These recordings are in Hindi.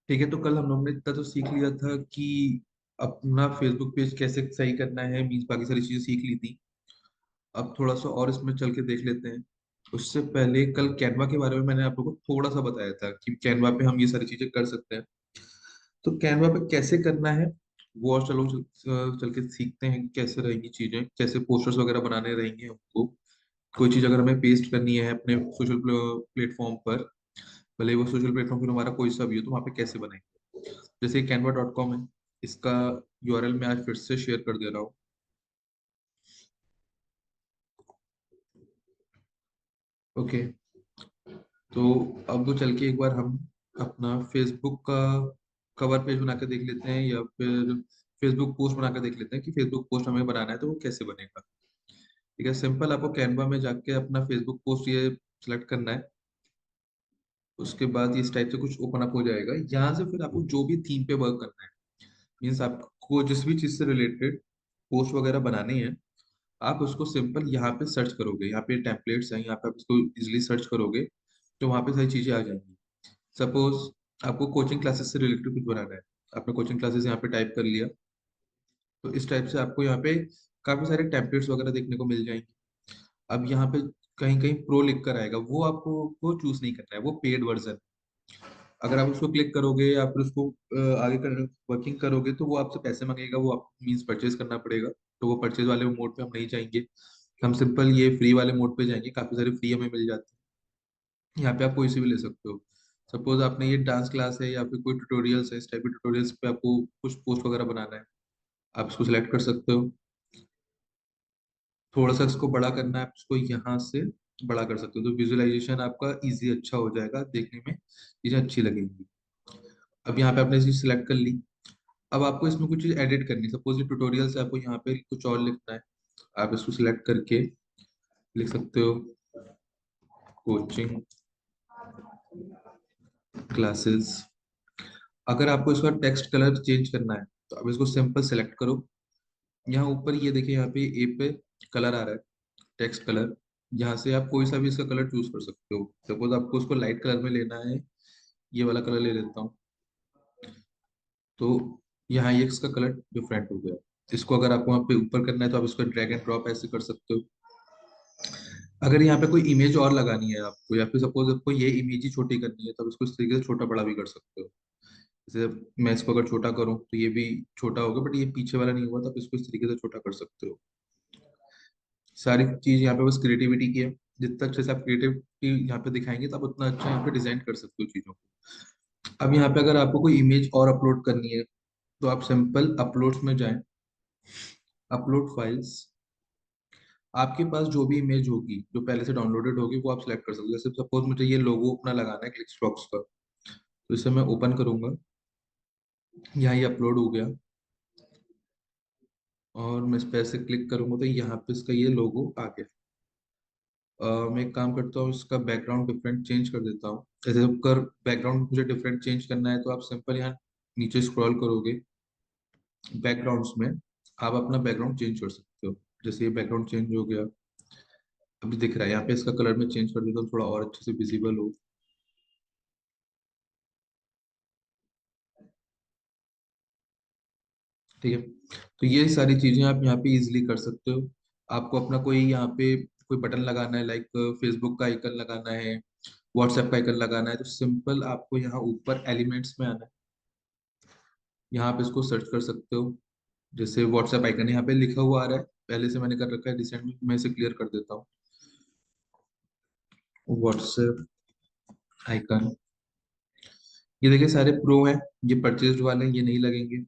ठीक है, तो कल हम लोग ने इतना तो सीख लिया था कि अपना फेसबुक पेज कैसे सही करना है, मीन्स बाकी सारी चीजें सीख ली थी। अब थोड़ा सा और इसमें चल के देख लेते हैं। उससे पहले कल कैनवा के बारे में मैंने आप लोगों को थोड़ा सा बताया था कि कैनवा पे हम ये सारी चीजें कर सकते हैं। तो कैनवा पे कैसे करना है वो और चलो चल के सीखते हैं कि कैसे रहेंगी चीजें, कैसे पोस्टर्स वगैरह बनाने रहेंगे हमको। कोई चीज अगर हमें पेस्ट करनी है अपने सोशल प्लेटफॉर्म पर, भले वो सोशल प्लेटफॉर्म फिर हमारा कोई सा भी हो, तो वहाँ पे कैसे बनेंगे। जैसे canva.com है, इसका यूआरएल मैं आज फिर से शेयर कर दे रहा हूँ। ओके, तो अब वो चल के एक बार हम अपना फेसबुक का कवर पेज बना के देख लेते हैं, या फिर फेसबुक पोस्ट बना के देख लेते हैं कि फेसबुक पोस्ट हमें बनाना है तो वो कैसे बनेगा। ठीक है, सिंपल आपको कैनवा में जाके अपना फेसबुक पोस्ट ये सिलेक्ट करना है। उसके बाद इस टाइप से कुछ ओपन अप हो जाएगा। यहाँ से फिर आपको जो भी थीम पे वर्क करना है, मीन्स आपको जिस भी चीज से रिलेटेड पोस्ट वगैरह बनानी है, आप उसको सिंपल यहाँ पे सर्च करोगे। यहाँ पे टेम्पलेट्स हैं, यहाँ पे आप इसको इजिली सर्च करोगे तो वहाँ पे सारी चीजें आ जाएंगी। सपोज आपको कोचिंग क्लासेस से रिलेटेड कुछ बनाना है, आपने कोचिंग क्लासेस यहाँ पे टाइप कर लिया, तो इस टाइप से आपको यहाँ पे काफी सारे टेम्पलेट्स वगैरह देखने को मिल जाएंगे। अब यहाँ पे कहीं कहीं प्रो लिख कर आएगा, वो आपको वो चूज नहीं करना है, वो पेड वर्जन। अगर आप उसको क्लिक करोगे या फिर उसको आगे कर वर्किंग करोगे तो वो आपसे पैसे मांगेगा, वो आप मीन्स परचेज करना पड़ेगा। तो वो परचेज वाले मोड पे हम नहीं जाएंगे, हम सिंपल ये फ्री वाले मोड पे जाएंगे। काफी सारे फ्री हमें मिल जाते हैं, यहाँ पे आप कोई से भी ले सकते हो। सपोज आपने ये डांस क्लास है या फिर कोई ट्यूटोरियल्स है, इस टाइप के ट्यूटोरियल्स पे आपको कुछ पोस्ट वगैरह बनाना है, आप इसको सिलेक्ट कर सकते हो। थोड़ा सा इसको बड़ा करना है, आप इसको यहाँ से बड़ा कर सकते हो, तो विजुअलाइजेशन आपका इजी अच्छा हो जाएगा, देखने में चीजें अच्छी लगेंगी। अब यहाँ पे आपने चीज सिलेक्ट कर ली। अब आपको इसमें कुछ चीज एडिट करनी है, सपोज ये ट्यूटोरियल से आपको यहाँ पे कुछ और लिखना है, आप इसको सिलेक्ट करके लिख सकते हो कोचिंग क्लासेस। अगर आपको इसका टेक्स्ट कलर चेंज करना है तो आप इसको सिंपल सेलेक्ट करो। यहाँ ऊपर ये देखिए, यहाँ पे ए पे कलर आ रहा है, टेक्स्ट कलर। यहाँ से आप कोई सा भी इसका कलर चूज कर सकते हो। सपोज आपको उसको लाइट कलर में लेना है, ये वाला कलर ले लेता हूँ। तो यहाँ ये इसका कलर डिफरेंट हो गया। इसको अगर आपको वहाँ पे ऊपर करना है तो आप इसको ड्रैग एंड ड्रॉप ऐसे कर सकते हो। अगर यहाँ पे कोई इमेज और लगानी है आपको, या फिर सपोज आपको ये इमेज ही छोटी करनी है, तो आप इसको इस तरीके से छोटा बड़ा भी कर सकते हो। जैसे मैं इसको अगर छोटा करूँ तो ये भी छोटा होगा, बट ये पीछे वाला नहीं हुआ, तो आप इसको इस तरीके से छोटा कर सकते हो। सारी चीज यहाँ पे बस क्रिएटिविटी की है। जितना अच्छे से आप क्रिएटिविटी यहाँ पे दिखाएंगे तो आप उतना अच्छा यहाँ पे डिजाइन कर सकते हो चीजों को। अब यहाँ पे अगर आपको कोई इमेज और अपलोड करनी है तो आप सिंपल अपलोड्स में जाएं, अपलोड फाइल्स। आपके पास जो भी इमेज होगी जो पहले से डाउनलोडेड होगी वो आप सिलेक्ट कर सकते हो। जैसे सपोज मुझे ये लोगो अपना लगाना है क्लिक्स बॉक्स का, तो इसे मैं ओपन करूंगा। यहाँ ये अपलोड हो गया, और मैं इस पे ऐसे क्लिक करूंगा तो यहाँ पे इसका ये लोगो आ गया। मैं एक काम करता हूँ, इसका बैकग्राउंड डिफरेंट चेंज कर देता हूँ। जैसे अगर बैकग्राउंड मुझे डिफरेंट चेंज करना है तो आप सिंपल यहाँ नीचे स्क्रॉल करोगे, बैकग्राउंड्स में आप अपना बैकग्राउंड चेंज कर सकते हो। जैसे ये बैकग्राउंड चेंज हो गया, अभी दिख रहा है। यहाँ पे इसका कलर में चेंज कर देता हूँ थोड़ा और अच्छे से विजिबल हो। ठीक है, तो ये सारी चीजें आप यहाँ पे इजिली कर सकते हो। आपको अपना कोई यहाँ पे कोई बटन लगाना है, लाइक फेसबुक का आइकन लगाना है, व्हाट्सएप का आइकन लगाना है, तो सिंपल आपको यहाँ ऊपर एलिमेंट्स में आना है। यहाँ पे इसको सर्च कर सकते हो। जैसे व्हाट्सएप आइकन यहाँ पे लिखा हुआ आ रहा है, पहले से मैंने कर रखा है रिसेंट में, मैं इसे क्लियर कर देता हूँ। व्हाट्सएप आइकन, ये देखिए सारे प्रो हैं, ये परचेज वाले हैं, ये नहीं लगेंगे।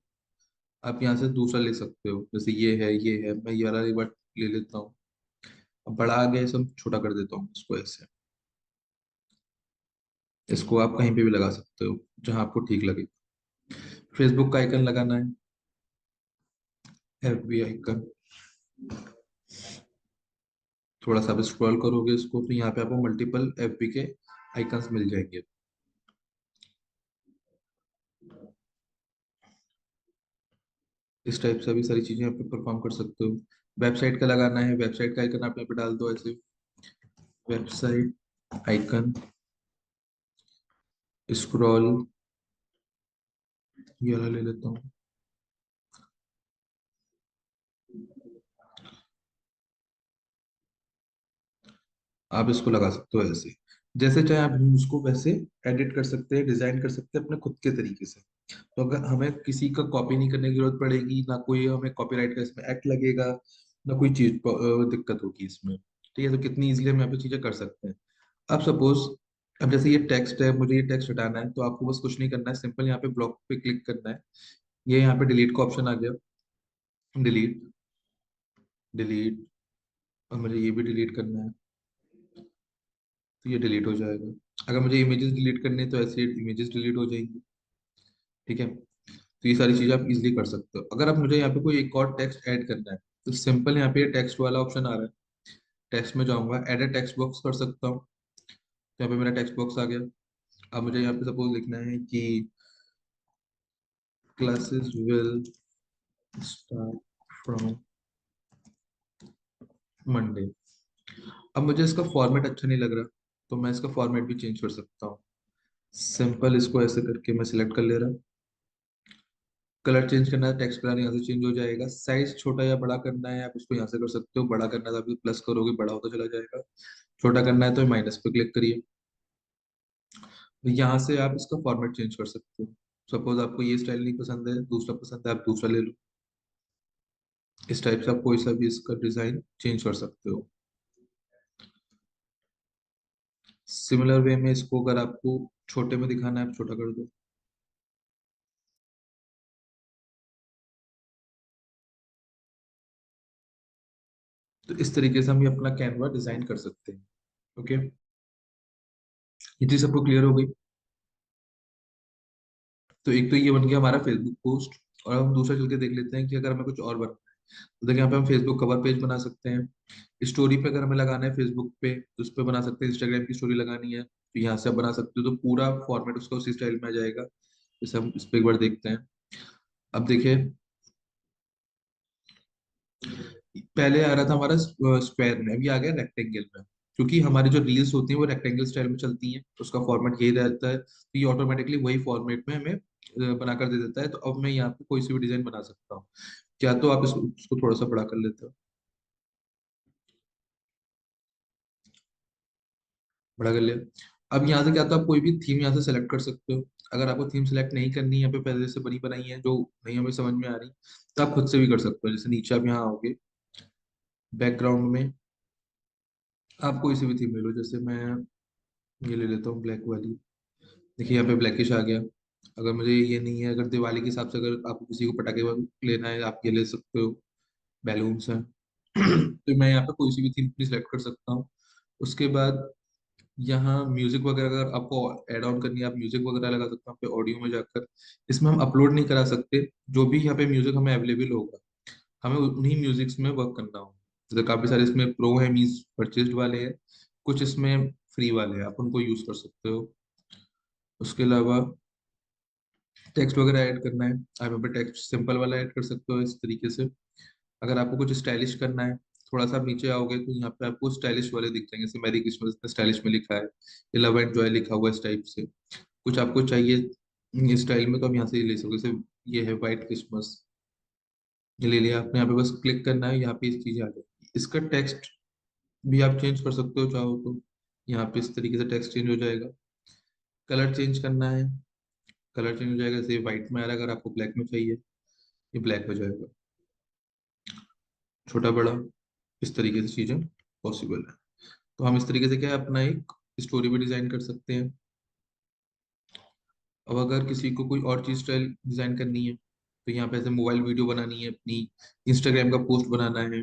आप यहाँ से दूसरा ले सकते हो, जैसे ये है, मैं ये वाला एक बार ले लेता हूँ। अब बड़ा आ गया है, सब छोटा कर देता हूँ इसको ऐसे। इसको आप कहीं पे भी लगा सकते हो जहां आपको ठीक लगे। फेसबुक का आइकन लगाना है, एफबी आइकन। थोड़ा सा स्क्रॉल करोगे इसको तो यहाँ पे आपको मल्टीपल एफबी के आइकन्स मिल जाएंगे। इस टाइप से भी सारी चीजें आप परफॉर्म कर सकते हो। वेबसाइट का लगाना है, वेबसाइट का आइकन आप यहाँ पे डाल दो ऐसे, वेबसाइट आइकन, स्क्रॉल ये वाला ले लेता हूँ। आप इसको लगा सकते हो ऐसे, जैसे चाहे आप उसको वैसे एडिट कर सकते हैं, डिजाइन कर सकते हैं अपने खुद के तरीके से। तो अगर हमें किसी का कॉपी नहीं करने की जरूरत पड़ेगी, ना कोई हमें कॉपीराइट का इसमें एक्ट लगेगा, ना कोई चीज दिक्कत होगी इसमें। ठीक है, तो कितनी इजीली हम यहाँ पे चीजें कर सकते हैं। अब सपोज, अब जैसे ये टेक्स्ट है, मुझे ये टेक्स्ट हटाना है, तो आपको बस कुछ नहीं करना है, सिंपल यहाँ पे ब्लॉक पे क्लिक करना है। ये यहाँ पे डिलीट का ऑप्शन आ गया, डिलीट, डिलीट। और मुझे ये भी डिलीट करना है, तो ये डिलीट हो जाएगा। अगर मुझे इमेजेस डिलीट करनी है तो ऐसे इमेजेस डिलीट हो जाएंगी। ठीक है, तो ये सारी चीजें आप इजीली कर सकते हो। अगर आप मुझे यहाँ पे कोई एक और टेक्स्ट ऐड करना है, तो सिंपल यहाँ पे टेक्स्ट वाला ऑप्शन आ रहा है, टेक्स्ट में जाऊंगा, एड ए टेक्स्ट बॉक्स कर सकता हूँ। तो यहाँ पे मेरा टेक्स्ट बॉक्स आ गया। अब मुझे यहाँ पे सपोज लिखना है कि classes will start from Monday. अब मुझे इसका फॉर्मेट अच्छा नहीं लग रहा, तो मैं इसका फॉर्मेट भी चेंज कर सकता हूँ। सिंपल इसको ऐसे करके मैं सिलेक्ट कर ले रहा हूँ। कलर चेंज करना है, टेक्स्ट कलर यहाँ से चेंज हो जाएगा। साइज छोटा या बड़ा करना है, आप इसको यहाँ से कर सकते हो। बड़ा करना है तो आप प्लस करोगे, बड़ा होता चला जाएगा। छोटा करना है तो माइनस पे क्लिक करिए। तो यहाँ से आप इसका फॉर्मेट चेंज कर सकते हो। सपोज आपको ये स्टाइल नहीं पसंद है, दूसरा पसंद है, आप दूसरा ले लो। इस टाइप से आप कोई सा भी इसका डिजाइन चेंज कर सकते हो। सिमिलर वे में इसको अगर आपको छोटे में दिखाना है, आप छोटा कर दो। तो इस तरीके से हम ये अपना कैनवा डिजाइन कर सकते हैं। ओके, ये चीज सबको क्लियर हो गई। तो एक तो ये बन गया हमारा फेसबुक पोस्ट। और अब हम दूसरा चल के देख लेते हैं कि अगर हमें कुछ और बनना है, तो देखिए यहाँ पे हम फेसबुक कवर पेज बना सकते हैं। स्टोरी पे अगर हमें लगाना है फेसबुक पे, तो उस पे बना सकते हैं। इंस्टाग्राम की स्टोरी लगानी है तो यहाँ से आप बना सकते हो, तो पूरा फॉर्मेट उसका उसी स्टाइल में आ जाएगा। जैसे हम इस पे एक बार देखते हैं। अब देखिए, पहले आ रहा था हमारा स्क्वायर में, अभी आ गया रेक्टेंगल में। क्योंकि हमारी जो रील्स होती हैं वो रेक्टेंगल स्टाइल में चलती हैं, तो उसका फॉर्मेट यही रहता है, तो ये ऑटोमेटिकली वही फॉर्मेट में हमें बनाकर दे देता है। तो अब मैं यहाँ पे कोई सी भी डिजाइन बना सकता हूँ। क्या तो आप इसको थोड़ा सा बड़ा कर लेते हो, बड़ा कर लिया। अब यहाँ से क्या, तो आप कोई भी थीम यहाँ से सेलेक्ट कर सकते हो। अगर आपको थीम सेलेक्ट नहीं करनी है, यहाँ पे पहले से बनी बनाई है जो नहीं हमें समझ में आ रही, तो आप खुद से भी कर सकते हो। जैसे नीचे आप यहाँ आओगे, बैकग्राउंड में आप कोई सी भी थीम ले लो। जैसे मैं ये ले लेता हूँ ब्लैक वाली। देखिए यहाँ पे ब्लैकिश आ गया। अगर मुझे ये नहीं है, अगर दिवाली के हिसाब से अगर आपको किसी को पटाखे लेना है, आप ये ले सकते हो, बैलून्स हैं। तो मैं यहाँ पे कोई सी भी थीम सिलेक्ट कर सकता हूँ। उसके बाद यहाँ म्यूजिक वगैरह अगर आपको ऐड ऑन करनी है, आप म्यूजिक वगैरह लगा सकते हो। यहाँ पे ऑडियो में जाकर, इसमें हम अपलोड नहीं करा सकते। जो भी यहाँ पे म्यूजिक हमें अवेलेबल होगा, हमें उन्हीं म्यूजिक्स में वर्क करना होगा। जैसे काफी सारे इसमें प्रो है, मीन्स परचेस्ड वाले हैं, कुछ इसमें फ्री वाले हैं, आप उनको यूज कर सकते हो। उसके अलावा टेक्स्ट वगैरह ऐड करना है, आप यहाँ पे टेक्स्ट सिंपल वाला ऐड कर सकते हो इस तरीके से। अगर आपको कुछ स्टाइलिश करना है, थोड़ा सा आप नीचे आओगे तो यहाँ पे आपको स्टाइलिश वाले दिख जाएंगे। जैसे मैरी क्रिसमस स्टाइलिश में लिखा है, लव एंड जॉय लिखा हुआ है, इस टाइप से। कुछ आपको चाहिए इस स्टाइल में, तो आप यहाँ से ले सकते हो। जैसे ये है व्हाइट क्रिसमस, ये ले लिया आपने। यहाँ पे बस क्लिक करना है, यहाँ पे इस चीजें आ जाएगी। इसका टेक्स्ट भी आप चेंज कर सकते हो चाहो तो। यहाँ पे इस तरीके से टेक्स्ट चेंज हो जाएगा। कलर चेंज करना है, कलर चेंज हो जाएगा। जैसे व्हाइट में आ रहा है, अगर आपको ब्लैक में चाहिए, ये ब्लैक हो जाएगा। छोटा बड़ा, इस तरीके से चीजें पॉसिबल है। तो हम इस तरीके से क्या है, अपना एक स्टोरी भी डिजाइन कर सकते हैं। अब अगर किसी को कोई और चीज स्टाइल डिजाइन करनी है, तो यहाँ पे ऐसे मोबाइल वीडियो बनानी है अपनी, इंस्टाग्राम का पोस्ट बनाना है,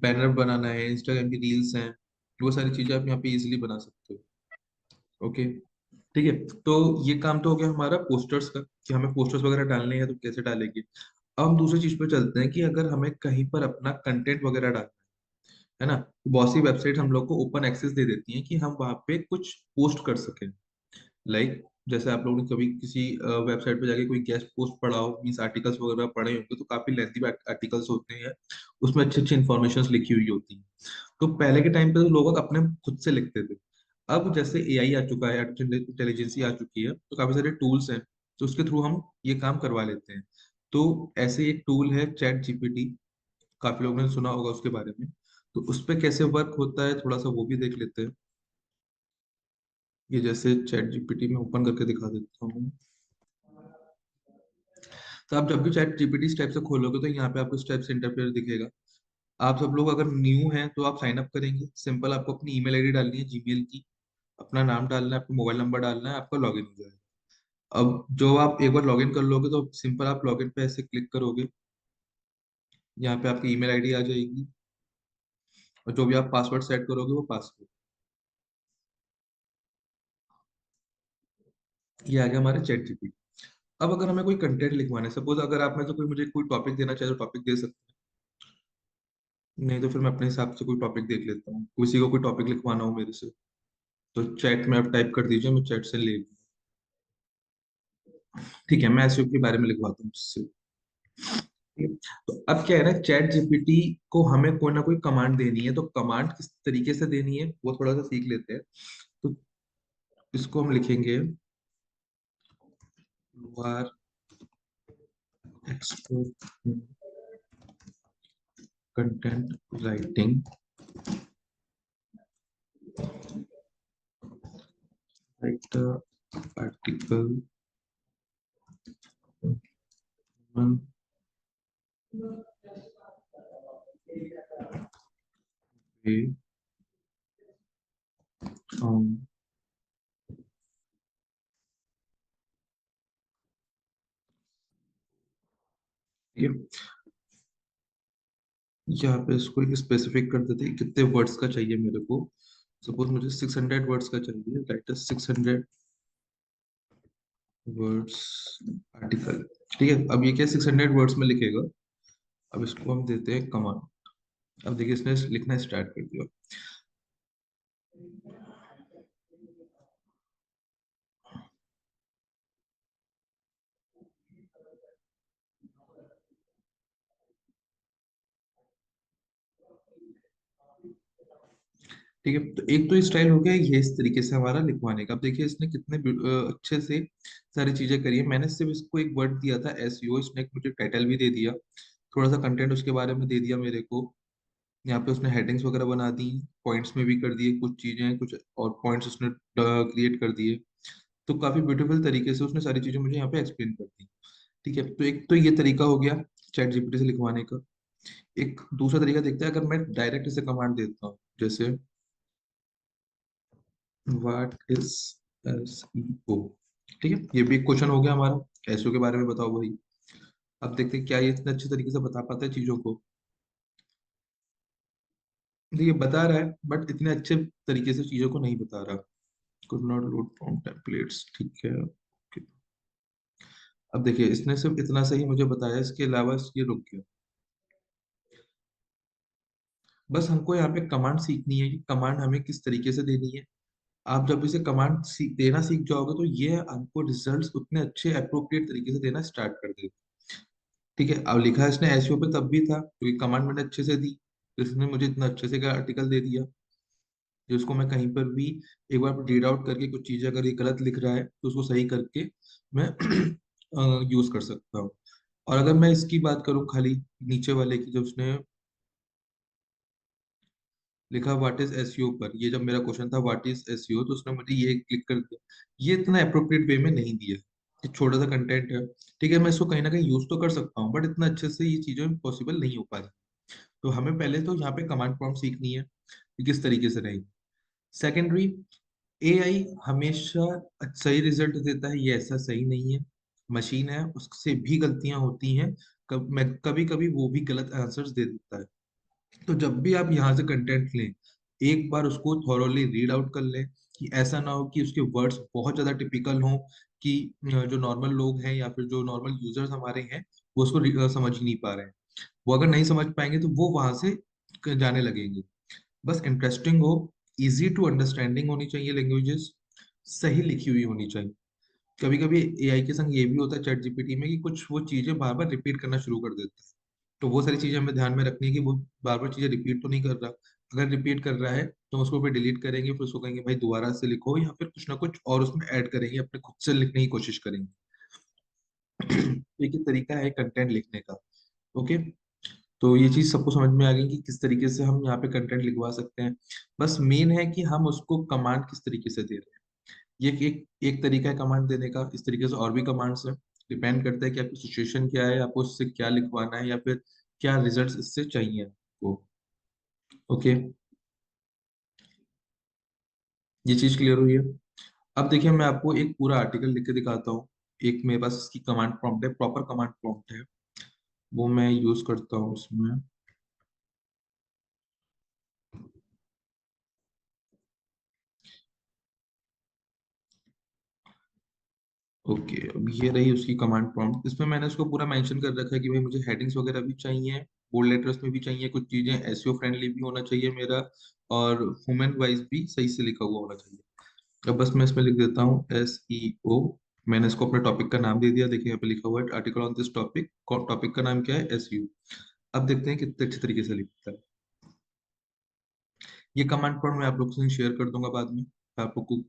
बैनर बनाना है, इंस्टाग्राम की रील्स हैं, वो सारी चीजें आप यहाँ पे इजिली बना सकते हो। ओके, ठीक है। तो ये काम तो हो गया हमारा पोस्टर्स का, कि हमें पोस्टर्स वगैरह डालने हैं तो कैसे डालेंगे। अब हम दूसरी चीज पे चलते हैं, कि अगर हमें कहीं पर अपना कंटेंट वगैरह डालना है ना, तो बहुत सी वेबसाइट हम लोग को ओपन एक्सेस दे देती हैं कि हम वहाँ पे कुछ पोस्ट कर सकें। लाइक जैसे आप लोगों ने कभी किसी वेबसाइट पे जाके कोई गेस्ट पोस्ट पढ़ा हो, मीन्स आर्टिकल्स वगैरह पढ़े होंगे, तो काफी लेंथी आर्टिकल्स होते हैं, उसमें अच्छी अच्छी इन्फॉर्मेशन लिखी हुई होती है। तो पहले के टाइम पे तो लोग अपने खुद से लिखते थे। अब जैसे एआई आ चुका है, आर्टिफिशियल इंटेलिजेंस आ चुकी है, तो काफी सारे टूल्स हैं तो उसके थ्रू हम ये काम करवा लेते हैं। तो ऐसे एक टूल है चैट जीपीटी, काफी लोगों ने सुना होगा उसके बारे में। तो उस पे कैसे वर्क होता है थोड़ा सा वो भी देख लेते हैं। ये जैसे चैट जीपीटी में ओपन करके दिखा देता हूँ। तो आप जब भी चैट जीपीटी स्टेप से खोलोगे तो यहाँ पे आपको स्टेप्स इंटरफेस दिखेगा। आप सब लोग अगर न्यू हैं तो आप साइन अप करेंगे, सिंपल आपको अपनी ईमेल आईडी डालनी है जीमेल की, अपना नाम डालना है, आपका मोबाइल नंबर डालना है, आपका लॉगिन हो जाएगा। अब जो आप एक बार लॉगिन कर लोगे तो सिंपल आप लॉगिन पे ऐसे क्लिक करोगे, यहाँ पे आपकी ईमेल आईडी आ जाएगी, और जो भी आप पासवर्ड सेट करोगे वो पासवर्ड, ये आ गया हमारे चैट जीपीटी। अब अगर हमें कोई कंटेंट लिखवाना है, सपोज अगर आप में से कोई मुझे कोई टॉपिक देना चाहे तो टॉपिक दे सकते हैं, नहीं तो फिर मैं अपने हिसाब से कोई टॉपिक देख लेता हूँ, किसी को कोई टॉपिक लिखवाना हो मेरे से, तो चैट में आप टाइप कर दीजिए, मैं चैट से ले लूँ। ठीक है, मैं एसईओ के बारे में लिखवाता हूँ उससे। ठीक है? तो अब क्या है ना, चैट जीपीटी को हमें कोई ना कोई कमांड देनी है, तो कमांड किस तरीके से देनी है वो थोड़ा सा सीख लेते हैं। तो इसको हम लिखेंगे वार expert content writing, write the article on ये, यहाँ पे इसको एक स्पेसिफिक कर देते हैं कितने वर्ड्स का चाहिए मेरे को। सपोज मुझे 600 वर्ड्स का चाहिए, राइट 600 वर्ड्स आर्टिकल। ठीक है, अब ये क्या 600 वर्ड्स में लिखेगा। अब इसको हम देते हैं कमांड। अब देखिए इसने लिखना स्टार्ट कर दिया। ठीक है, तो एक तो स्टाइल हो गया ये, इस तरीके से हमारा लिखवाने का। अब देखिए इसने कितने अच्छे से सारी चीजें करी है। मैंने सिर्फ इसको एक वर्ड दिया था एसईओ, इसने एक मुझे टाइटल भी दे दिया, थोड़ा सा कंटेंट उसके बारे में दे दिया मेरे को। यहाँ पे उसने हेडिंग्स वगैरह बना दी, पॉइंट्स में भी कर दिए कुछ चीजें, कुछ और पॉइंट्स उसने क्रिएट कर दिए। तो काफी ब्यूटीफुल तरीके से उसने सारी चीजें मुझे यहाँ पे एक्सप्लेन कर दी। ठीक है, तो एक तो ये तरीका हो गया चैट जीपीटी से लिखवाने का। एक दूसरा तरीका देखते हैं, अगर मैं डायरेक्ट इसे कमांड देता हूँ, जैसे व्हाट इज एसईओ। ठीक है, ये भी एक क्वेश्चन हो गया हमारा, एसईओ के बारे में बताओ भाई। अब देखते हैं क्या ये इतने अच्छे तरीके से बता पाता है चीजों को। देखिए बता रहा है बट इतने अच्छे तरीके से चीजों को नहीं बता रहा। Could not load from templates, ठीक है okay। अब देखिए इसने सिर्फ इतना सही मुझे बताया, इसके अलावा ये रुक गया। बस हमको यहाँ पे कमांड सीखनी है कि कमांड हमें किस तरीके से देनी है। आप जब इसे कमांड देना सीख जाओगे तो ये आपको रिजल्ट्स उतने अच्छे अप्रोप्रिएट तरीके से देना स्टार्ट कर देगा। ठीक है, अब लिखा इसने एसईओ पे तब भी था क्योंकि कमांड मैंने अच्छे से दी, तो इसने मुझे इतना अच्छे से आर्टिकल दे दिया, जिसको मैं कहीं पर भी एक बार रीड आउट करके कुछ चीजें अगर ये गलत लिख रहा है तो उसको सही करके मैं यूज कर सकता हूँ। और अगर मैं इसकी बात करूँ खाली नीचे वाले की, जब उसने लिखा व्हाट इज एसईओ पर, ये जब मेरा क्वेश्चन था व्हाट इज एसईओ, तो उसने मुझे ये क्लिक कर दिया। ये इतना अप्रोप्रिएट वे में नहीं दिया, ये छोटा सा कंटेंट है। ठीक है, मैं इसको कहीं ना कहीं यूज तो कर सकता हूँ बट इतना अच्छे से ये चीजें पॉसिबल नहीं हो पा रही। तो हमें पहले तो यहाँ पे कमांड प्रॉम्प्ट सीखनी है कि किस तरीके से रहेगी। सेकेंडरी, एआई हमेशा सही रिजल्ट देता है ये ऐसा सही नहीं है, मशीन है उससे भी गलतियां होती हैं, कभी कभी वो भी गलत आंसर्स दे देता है। तो जब भी आप यहाँ से कंटेंट लें, एक बार उसको थॉरोली रीड आउट कर लें, कि ऐसा ना हो कि उसके वर्ड्स बहुत ज्यादा टिपिकल हों, कि जो नॉर्मल लोग हैं या फिर जो नॉर्मल यूजर्स हमारे हैं वो उसको समझ ही नहीं पा रहे हैं। वो अगर नहीं समझ पाएंगे तो वो वहां से जाने लगेंगे। बस इंटरेस्टिंग हो, इजी टू अंडरस्टैंडिंग होनी चाहिए लैंग्वेजेस, सही लिखी हुई होनी चाहिए। कभी कभी एआई के संग ये भी होता है चैट जीपीटी में कि कुछ वो चीजें बार बार रिपीट करना शुरू कर देता है। तो वो सारी चीजें हमें ध्यान में रखनी है कि वो बार बार चीजें रिपीट तो नहीं कर रहा। अगर रिपीट कर रहा है तो उसको फिर डिलीट करेंगे, फिर उसको कहेंगे भाई दोबारा से लिखो, या फिर कुछ ना कुछ और उसमें ऐड करेंगे, अपने खुद से लिखने की कोशिश करेंगे। एक ही तरीका है कंटेंट लिखने का। ओके, तो ये चीज सबको समझ में आ गई कि किस तरीके से हम यहाँ पे कंटेंट लिखवा सकते हैं। बस मेन है कि हम उसको कमांड किस तरीके से दे रहे हैं। ये एक तरीका है कमांड देने का। इस तरीके से और भी कमांड्स है, डिपेंड करता है कि आपकी सिचुएशन क्या है, आपको उससे क्या लिखवाना है या फिर क्या रिजल्ट्स इससे चाहिए आपको। ओके, ये चीज क्लियर हुई है। अब देखिए मैं आपको एक पूरा आर्टिकल लिख के दिखाता हूँ। एक मेरे पास इसकी कमांड प्रॉम्प्ट है, प्रॉपर कमांड प्रॉम्प्ट है, वो मैं यूज करता हूँ उसमें। ओके, अब ये रही उसकी कमांड प्रॉम्प्ट। इसमें मैंने उसको पूरा मेंशन कर रखा है कि भाई मुझे हेडिंग्स वगैरह भी चाहिए, बोल्ड लेटर्स में भी चाहिए, कुछ चीजें एसईओ फ्रेंडली भी होना चाहिए मेरा, और ह्यूमन वाइज भी सही से लिखा हुआ होना चाहिए। अब बस मैं इसमें लिख देता हूँ SEO। मैंने इसको अपने टॉपिक का नाम दे दिया, देखिए यहाँ पे लिखा हुआ है article on this topic. Topic का नाम क्या है? SEO। अब देखते हैं कितने अच्छे तरीके से लिखता है। ये कमांड पर मैं आप लोग से शेयर कर दूंगा बाद में, आप लोग को,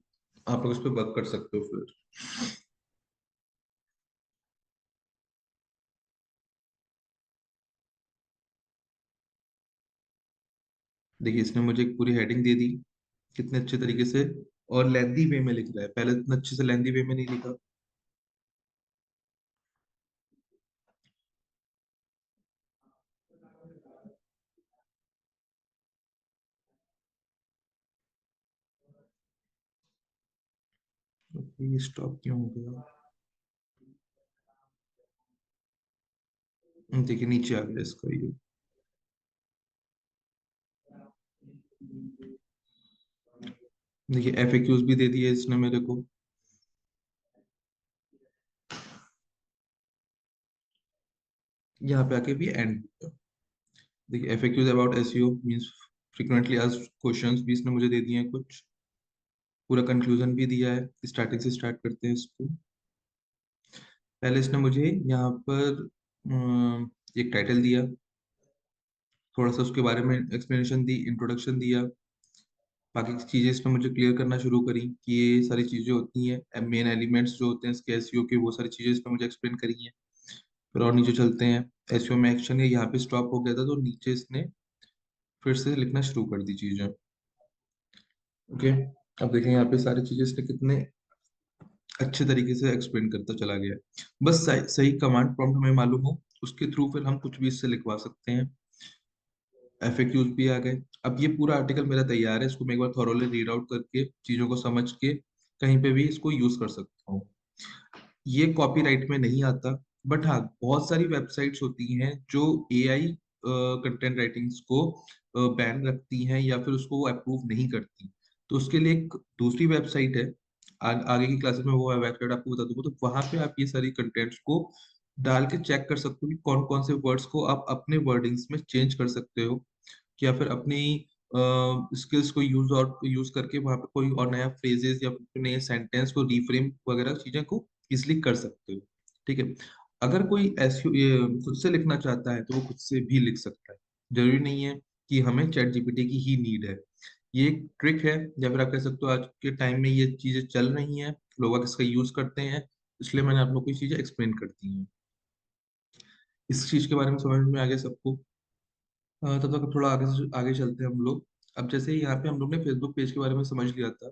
आप लोग इस पे वर्क कर सकते हो फिर। देखिए इसने मुझे एक पूरी हेडिंग दे दी, कितने अच्छे तरीके से, और लेंदी वे में लिख रहा है। पहले इतना अच्छे से लेंदी वे में नहीं लिखा। ये स्टॉप क्यों हो गया? देखिए नीचे आ गया इसका ये। देखिए FAQs भी दे दिए इसने मेरे को। यहाँ पे आके भी एंड। देखिए FAQs about SEO means frequently asked questions भी इसने मुझे दे दिए हैं कुछ। पूरा कंक्लूजन भी दिया है। स्टार्टिंग से स्टार्ट करते हैं इसको। पहले इसने मुझे यहाँ पर एक टाइटल दिया, थोड़ा सा उसके बारे में एक्सप्लेनेशन दी, इंट्रोडक्शन दिया। बाकी की चीजें इसने मुझे क्लियर करना शुरू करी कि ये सारी चीजें होती हैं, मेन एलिमेंट्स जो होते हैं इसके एसईओ के, वो सारी चीजें इसने मुझे एक्सप्लेन करी हैं। फिर और नीचे चलते हैं। एसईओ में एक्शन है, यहाँ पे स्टॉप हो गया था तो नीचे इसने फिर से लिखना शुरू कर दी चीजें। ओके, अब देखें यहाँ पे सारी चीजें इसने कितने अच्छे तरीके से एक्सप्लेन करता चला गया। बस सही सही कमांड प्रॉम्प्ट हमें मालूम हो, उसके थ्रू फिर हम कुछ भी इससे लिखवा सकते हैं। FAQs भी आ गए। अब ये पूरा आर्टिकल मेरा तैयार है, इसको मैं एक बार थॉरोली रीड आउट करके चीजों को समझ के कहीं पे भी इसको यूज कर सकता हूँ। ये कॉपीराइट में नहीं आता, बट हाँ बहुत सारी वेबसाइट्स होती हैं जो AI कंटेंट राइटिंग्स को बैन रखती हैं या फिर उसको वो अप्रूव नहीं करती। तो उसके लिए एक दूसरी वेबसाइट है, आगे की क्लासेस में वो वेबसाइट आपको बता दूंगा। तो वहां पे आप ये सारी कंटेंट्स को डाल के चेक कर सकते हो कि कौन कौन से वर्ड्स को आप अपने वर्डिंग्स में चेंज कर सकते हो, या फिर अपनी स्किल्स को यूज करके वहां पे कोई और नया फ्रेजेस या फिर नए सेंटेंस को रीफ्रेम वगैरह चीजें को इजिली कर सकते हो। ठीक है, अगर कोई ऐसी खुद से लिखना चाहता है तो वो खुद से भी लिख सकता है। जरूरी नहीं है कि हमें चैट जीपीटी की ही नीड है। ये एक ट्रिक है, या फिर आप कह सकते हो आज के टाइम में ये चीजें चल रही हैं, लोग इसका यूज करते हैं, इसलिए मैंने आप लोग को ये चीजें एक्सप्लेन कर दी हैं। इस चीज के बारे में समझ में आ गया सबको? तब तक थोड़ा आगे चलते हैं हम लोग। अब जैसे यहाँ पे हम लोग ने फेसबुक पेज के बारे में समझ लिया था,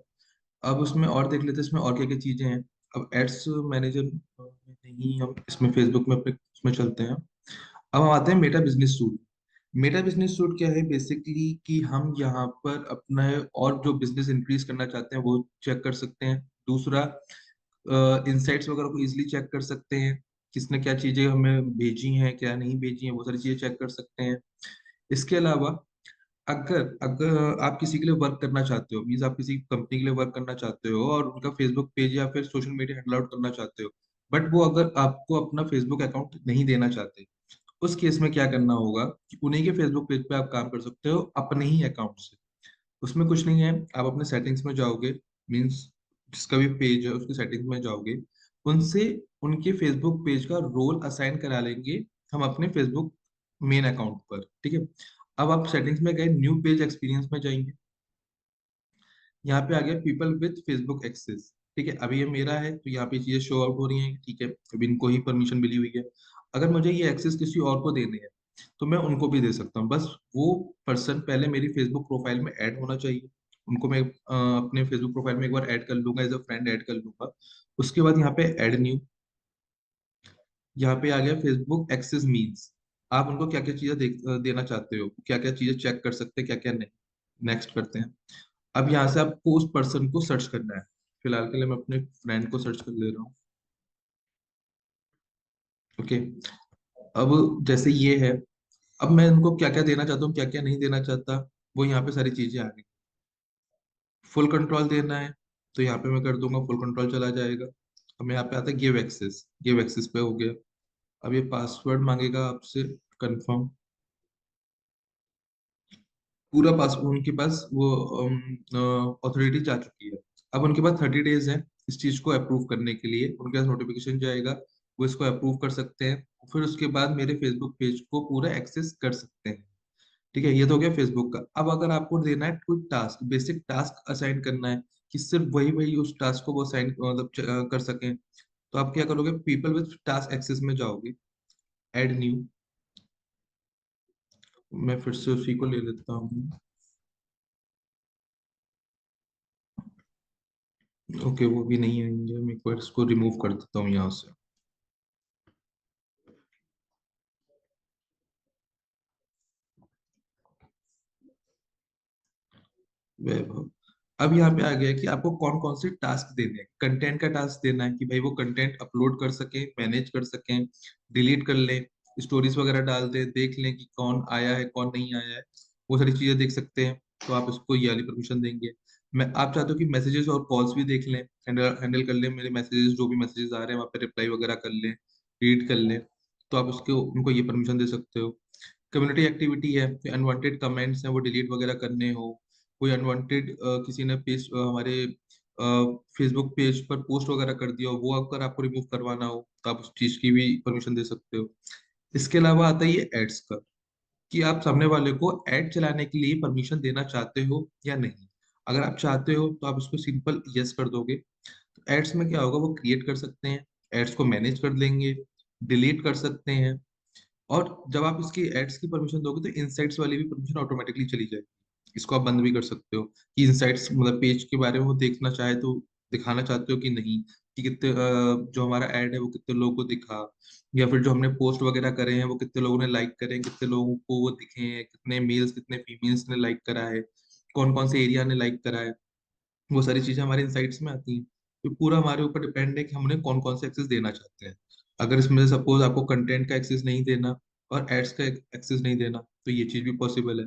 अब उसमें और देख लेते हैं इसमें और क्या क्या चीजें हैं। अब एड्स मैनेजर नहीं, हम इसमें फेसबुक में अपने उसमें चलते हैं। अब हम आते हैं Meta business suit. Meta business suit क्या है बेसिकली कि हम यहाँ पर अपना और जो बिजनेस इंक्रीज करना चाहते हैं वो चेक कर सकते हैं। दूसरा, इंसाइट्स वगैरह को इजिली चेक कर सकते हैं, किसने क्या चीजें हमें भेजी हैं क्या नहीं भेजी हैं, वो सारी चीजें चेक कर सकते हैं। इसके अलावा अगर अगर आप किसी के लिए वर्क करना चाहते हो, मीन्स आप किसी कंपनी के लिए वर्क करना चाहते हो और उनका फेसबुक पेज या फिर सोशल मीडिया हैंडल आउट करना चाहते हो, बट वो अगर आपको अपना फेसबुक अकाउंट नहीं देना चाहते, उस केस में क्या करना होगा कि उन्हीं के फेसबुक पेज पे आप काम कर सकते हो अपने ही अकाउंट से। उसमें कुछ नहीं है, आप अपने सेटिंग्स में जाओगे, मीन्स जिसका भी पेज है उसके सेटिंग्स में जाओगे, उनसे उनके फेसबुक पेज का रोल असाइन करा लेंगे हम अपने फेसबुक मेन अकाउंट पर। ठीक है, अब आप सेटिंग्स में गए, न्यू पेज एक्सपीरियंस में जाएंगे, यहाँ पे आ गया पीपल विद फेसबुक एक्सेस। ठीक है, अभी ये मेरा है तो यहाँ पे चीजें शो आउट हो रही हैं, ठीक है, अभी इनको ही परमिशन मिली हुई है। अगर मुझे ये एक्सेस किसी और को देने हैं तो मैं उनको भी दे सकता हूँ, बस वो पर्सन पहले मेरी फेसबुक प्रोफाइल में ऐड होना चाहिए। उनको मैं अपने फेसबुक प्रोफाइल में एक बार ऐड कर लूंगा, एज अ फ्रेंड ऐड कर लूंगा। उसके बाद यहाँ पे ऐड न्यू, यहाँ पे आ गया फेसबुक एक्सेस मीन्स। आप उनको क्या क्या चीजें देना चाहते हो, क्या क्या चीजें चेक कर सकते हैं, क्या क्या नहीं। नेक्स्ट करते हैं। अब यहाँ से आपको उस पर्सन को सर्च करना है। फिलहाल के लिए मैं अपने फ्रेंड को सर्च कर ले रहा हूँ। ओके, अब जैसे ये है, अब मैं इनको क्या क्या देना चाहता हूँ, क्या क्या नहीं देना चाहता, वो यहाँ पे सारी चीजें आ गई। फुल कंट्रोल देना है तो यहाँ पे मैं कर दूंगा, फुल कंट्रोल चला जाएगा। अब यहाँ पे आता है गिव एक्सेस, गिव एक्सेस पे हो गया। अब ये पासवर्ड मांगेगा आपसे, कंफर्म। पूरा पास उनके पास वो ऑथोरिटी जा चुकी है। अब उनके पास 30 डेज है इस चीज को अप्रूव करने के लिए, उनके पास नोटिफिकेशन जाएगा, वो इसको अप्रूव कर सकते हैं। फिर उसके बाद मेरे फेसबुक पेज को पूरा एक्सेस कर सकते हैं। ठीक है, ये तो हो गया फेसबुक का। अब अगर आपको देना है कोई टास्क, बेसिक टास्क असाइन करना है कि सिर्फ वही वही उस टास्क को वो असाइन मतलब कर सकें, तो आप क्या करोगे, पीपल विद टास्क एक्सेस में जाओगे, ऐड न्यू। मैं फिर से उसी को ले लेता हूँ। ओके, वो भी नहीं आएंगे, मैं एक बार इसको रिमूव कर देता हूँ यहाँ से। वैभव। अब यहाँ पे आ गया कि आपको कौन कौन से टास्क देने हैं। कंटेंट का टास्क देना है कि भाई वो कंटेंट अपलोड कर सके, मैनेज कर सकें, डिलीट कर लें, स्टोरीज वगैरह डाल दे, देख लें कि कौन आया है कौन नहीं आया है, वो सारी चीजें देख सकते हैं। तो आप इसको ये वाली परमिशन देंगे। मैं आप चाहते हो कि मैसेजेस और कॉल्स भी देख लें, हैंडल हैंडल कर लें, मेरे मैसेजेस जो भी मैसेजेस आ रहे हैं वहाँ पे रिप्लाई वगैरह कर लें, रीड कर लें, तो आप उसको उनको ये परमिशन दे सकते हो। कम्युनिटी एक्टिविटी है, अनवांटेड कमेंट्स हैं वो डिलीट वगैरह करने हो, कोई अनवांटेड किसी ने पेज हमारे फेसबुक पेज पर पोस्ट वगैरह कर दिया हो, वो अगर आपको रिमूव करवाना हो तो आप उस चीज की भी परमिशन दे सकते हो। इसके अलावा आता है ये एड्स का, कि आप सामने वाले को ऐड चलाने के लिए परमिशन देना चाहते हो या नहीं। अगर आप चाहते हो तो आप इसको सिंपल यस कर दोगे। तो एड्स में क्या होगा, वो क्रिएट कर सकते हैं, एड्स को मैनेज कर लेंगे, डिलीट कर सकते हैं। और जब आप इसकी एड्स की परमिशन दोगे तो इनसाइट्स वाली भी परमिशन ऑटोमेटिकली चली जाएगी। इसको आप बंद भी कर सकते हो कि इनसाइट्स मतलब पेज के बारे में वो देखना चाहे तो दिखाना चाहते हो कि नहीं, कि कितने जो हमारा ऐड है वो कितने लोगों को दिखा, या फिर जो हमने पोस्ट वगैरह करे हैं वो कितने लोगों ने लाइक करे हैं, कितने लोगों को वो दिखे हैं, कितने मेल्स कितने फीमेल्स ने लाइक करा है, कौन कौन से एरिया ने लाइक करा है, वो सारी चीजें हमारे इनसाइट्स में आती हैं। तो पूरा हमारे ऊपर डिपेंड है कि हमने कौन कौन से एक्सेस देना चाहते हैं। अगर इसमें सपोज आपको कंटेंट का एक्सेस नहीं देना और एड्स का एक्सेस नहीं देना तो ये चीज भी पॉसिबल है।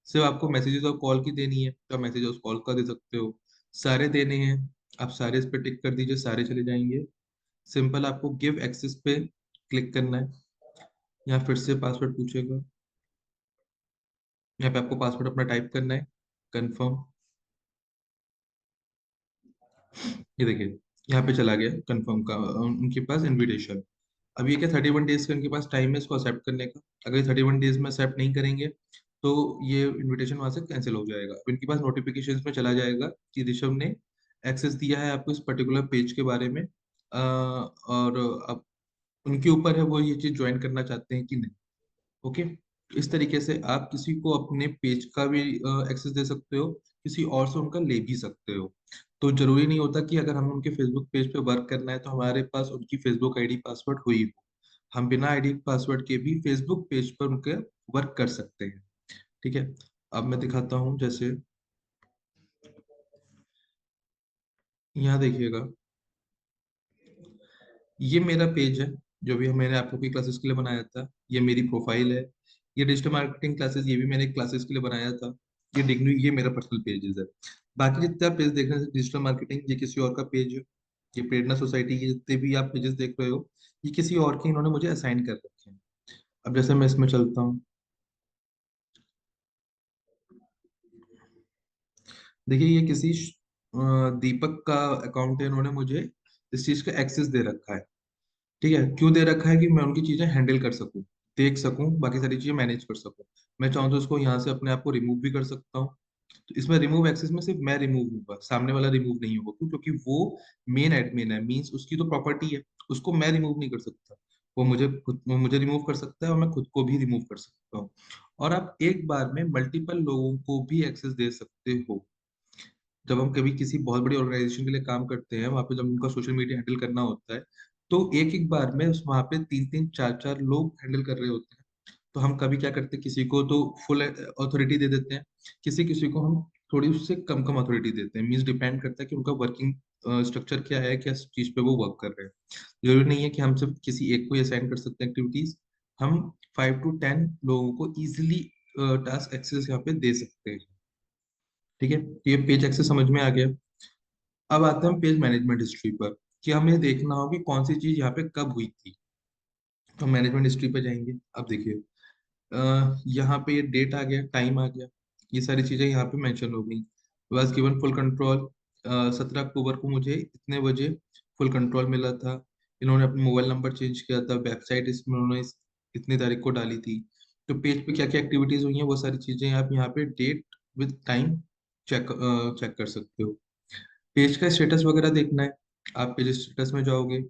सिर्फ आपको मैसेजेस और कॉल की देनी है तो मैसेज और कॉल का दे सकते हो। सारे देने हैं, आप सारे इस पे टिक कर दीजिए, सारे चले जाएंगे। सिंपल आपको गिव एक्सेस पे क्लिक करना है। यहाँ फिर से पासवर्ड पूछेगा, यहाँ पे आपको पासवर्ड अपना टाइप करना है, कंफर्म। ये देखिए यहाँ पे चला गया कंफर्म का, उनके पास इनविटेशन। अब ये क्या 31 डेज का इनके पास टाइम है इसको एक्सेप्ट करने का। अगर 31 डेज में एक्सेप्ट नहीं करेंगे तो ये इनविटेशन वहां से कैंसिल हो जाएगा। अब इनके पास नोटिफिकेशन में चला जाएगा कि ऋषभ ने एक्सेस दिया है आपको इस पर्टिकुलर पेज के बारे में, और अब उनके ऊपर है वो ये चीज ज्वाइन करना चाहते हैं कि नहीं। ओके, इस तरीके से आप किसी को अपने पेज का भी एक्सेस दे सकते हो, किसी और से उनका ले भी सकते हो। तो जरूरी नहीं होता कि अगर हम उनके फेसबुक पेज पे वर्क करना है तो हमारे पास उनकी फेसबुक आईडी पासवर्ड हुई हो। हम बिना आईडी पासवर्ड के भी फेसबुक पेज पर उनके वर्क कर सकते हैं। ठीक है, अब मैं दिखाता हूँ जैसे यहाँ देखिएगा, ये मेरा पेज है जो भी मैंने आप लोग की क्लासेस के लिए बनाया था, ये मेरी प्रोफाइल है। ये डिजिटल मार्केटिंग क्लासेस ये भी मैंने क्लासेस के लिए बनाया था। ये डिग्री ये मेरा पर्सनल पेजेस है। बाकी जितने आप पेज देख रहे हैं डिजिटल मार्केटिंग ये किसी और का पेज है। ये प्रेरणा सोसाइटी के जितने भी आप पेजेस देख रहे हो ये किसी और के इन्होंने मुझे असाइन कर रखे हैं। अब जैसे मैं इसमें चलता हूँ, देखिए ये किसी दीपक का अकाउंट है, इन्होंने मुझे इस चीज का एक्सेस दे रखा है। ठीक है, क्यों दे रखा है, कि मैं उनकी चीजें हैंडल कर सकूं, देख सकूं, बाकी सारी चीजें मैनेज कर सकूं। मैं चाहूँ तो उसको यहाँ से अपने आप को रिमूव भी कर सकता हूँ। तो इसमें रिमूव एक्सेस में सिर्फ मैं रिमूव होऊंगा, सामने वाला रिमूव नहीं होगा। क्यों? क्योंकि वो मेन एडमिन है, मीन्स उसकी तो प्रॉपर्टी है, उसको मैं रिमूव नहीं कर सकता। वो मुझे रिमूव कर सकता है और मैं खुद को भी रिमूव कर सकता हूँ। और आप एक बार में मल्टीपल लोगों को भी एक्सेस दे सकते हो। जब हम कभी किसी बहुत बड़ी ऑर्गेनाइजेशन के लिए काम करते हैं, वहां पे जब उनका सोशल मीडिया हैंडल करना होता है, तो एक एक बार में उस वहां पे तीन तीन चार चार लोग हैंडल कर रहे होते हैं। तो हम कभी क्या करते हैं, किसी को तो फुल अथॉरिटी दे देते हैं, किसी किसी को हम थोड़ी उससे कम कम अथॉरिटी देते हैं। मीन्स डिपेंड करता है कि उनका वर्किंग स्ट्रक्चर क्या है, क्या चीज पे वो वर्क कर रहे हैं। जरूरी नहीं है कि हम सिर्फ किसी एक को असाइन कर सकते हैं एक्टिविटीज। हम 5 to 10 लोगों को इजिली टास्क एक्सेस यहाँ पे दे सकते हैं। ठीक है, तो ये पेज एक्सेस समझ में आ गया। अब आते हैं पेज मैनेजमेंट हिस्ट्री पर, कि हमें देखना होगा कि कौन सी चीज यहाँ पे कब हुई थी। तो मैनेजमेंट हिस्ट्री पे जाएंगे। अब देखिए, यहाँ पे ये डेट आ गया, टाइम आ गया, ये सारी चीजें यहाँ पे मेंशन हो गई। वाज गिवन फुल कंट्रोल, 17 अक्टूबर को मुझे इतने बजे फुल कंट्रोल मिला था। इन्होंने अपना मोबाइल नंबर चेंज किया था, वेबसाइट इसमें उन्होंने इतनी तारीख को डाली थी। तो पेज पे क्या क्या एक्टिविटीज हुई हैं, वो सारी चीजें आप यहाँ पे date with time check check कर सकते हो। पेज का स्टेटस वगैरह देखना है, आप पेज स्टेटस में जाओगे,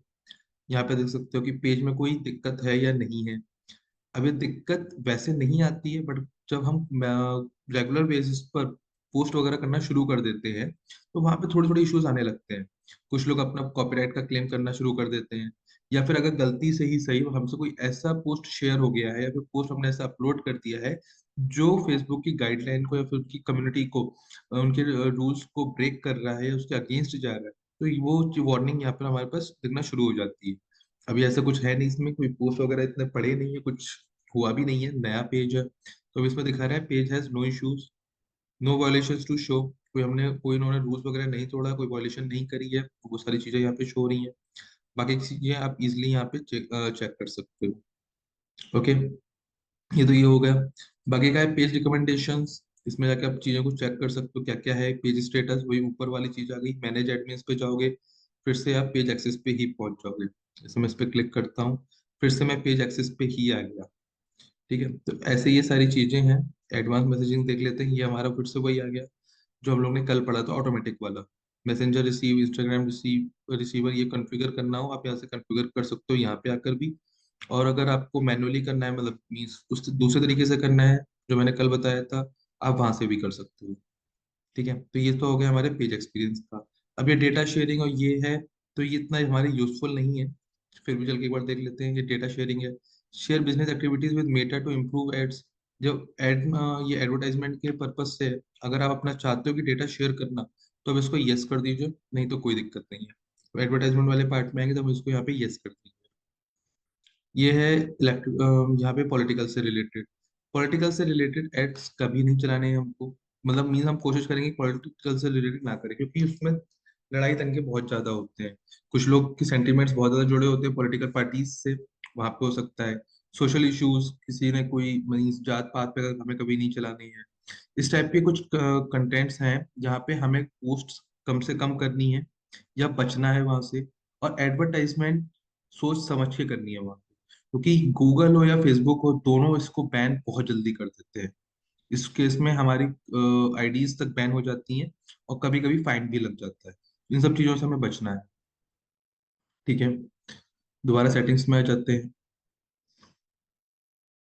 यहाँ पे देख सकते हो कि पेज में कोई दिक्कत है या नहीं है। अब ये दिक्कत वैसे नहीं आती है, बट जब हम रेगुलर बेसिस पर पोस्ट वगैरह करना शुरू कर देते हैं, तो वहां पे थोड़े थोड़े इश्यूज आने लगते हैं। कुछ लोग अपना कॉपीराइट का क्लेम करना शुरू कर देते हैं, या फिर अगर गलती से ही सही हमसे कोई ऐसा पोस्ट शेयर हो गया है, या फिर पोस्ट हमने ऐसा अपलोड कर दिया है जो फेसबुक की गाइडलाइन को या फिर उसकी कम्युनिटी को, उनके रूल्स को ब्रेक कर रहा है, उसके अगेंस्ट जा रहा है, तो वो वार्निंग यहाँ पर हमारे पास दिखना शुरू हो जाती है। अभी ऐसा कुछ है नहीं, इसमें कोई पोस्ट वगैरह इतने पड़े नहीं है, कुछ हुआ भी नहीं है, नया पेज है। तो अब इसमें दिखा रहा है page has no issues, no violations to show. कोई इन्होंने रूल्स वगैरह नहीं तोड़ा, कोई वायलेशन नहीं करी है, वो सारी चीजें यहाँ पे शो हो रही हैं। बाकी चीजें आप इजिली यहाँ पे चेक कर सकते हो। ओके, ये तो ये हो गया। बाकी का है पेज रिकमेंडेशंस, इसमें जाके आप चीजों को चेक कर सकते हो क्या क्या है। पेज स्टेटस, वही ऊपर वाली चीज आ गई। मैनेज एडमिन्स पे जाओगे, फिर से आप पेज एक्सेस पे ही पहुंच जाओगे। जैसे मैं इस पे क्लिक करता हूँ, फिर से मैं पेज एक्सेस पे ही आ गया। ठीक है, तो ऐसे ये सारी चीजें हैं। एडवांस मैसेजिंग देख लेते हैं, ये हमारा फिर से वही आ गया जो हम लोग ने कल पढ़ा था, ऑटोमेटिक वाला। Messenger receive, Instagram receive, receiver ये कॉन्फ़िगर करना हो, आप यहाँ से कॉन्फ़िगर कर सकते हो यहाँ पे आकर भी। और अगर आपको मैनुअली करना है, मतलब मीन्स उस दूसरे तरीके से करना है जो मैंने कल बताया था, आप वहां से भी कर सकते हो। ठीक है, तो ये तो हो गया हमारे पेज एक्सपीरियंस का। अब ये डेटा शेयरिंग और ये है, तो ये इतना हमारे यूजफुल नहीं है, फिर भी चल के एक बार देख लेते हैं। ये डेटा शेयरिंग है, share business activities with Meta to improve ads. जो एड ये एडवर्टाइजमेंट के पर्पज से है। अगर आप अपना चाहते हो कि डेटा शेयर करना, तो अब इसको यस कर दीजिए, नहीं तो कोई दिक्कत नहीं है। तो एडवर्टाइजमेंट वाले पार्ट में आएंगे तो हम इसको यहाँ पे यस कर दीजिए। ये है यहाँ पे पॉलिटिकल से रिलेटेड। पॉलिटिकल से रिलेटेड एड्स कभी नहीं चलाने हैं हमको। मतलब मीन हम कोशिश करेंगे पॉलिटिकल से रिलेटेड ना करें, क्योंकि उसमें लड़ाई दंगे बहुत ज्यादा होते हैं। कुछ लोग की सेंटिमेंट्स बहुत ज्यादा जुड़े होते हैं पॉलिटिकल पार्टीज से, वहां पे हो सकता है। सोशल इश्यूज, किसी ने कोई मीन्स जात पात पे हमें कभी नहीं चलानी है। इस टाइप के कुछ कंटेंट्स हैं जहाँ पे हमें पोस्ट कम से कम करनी है या बचना है वहां से। और एडवर्टाइजमेंट सोच समझ के करनी है वहां पे, क्योंकि गूगल हो या फेसबुक हो, दोनों इसको बैन बहुत जल्दी कर देते हैं। इस केस में हमारी आईडीज तक बैन हो जाती हैं, और कभी कभी फाइन भी लग जाता है। इन सब चीजों से हमें बचना है। ठीक है, दोबारा सेटिंग्स में आ जाते हैं।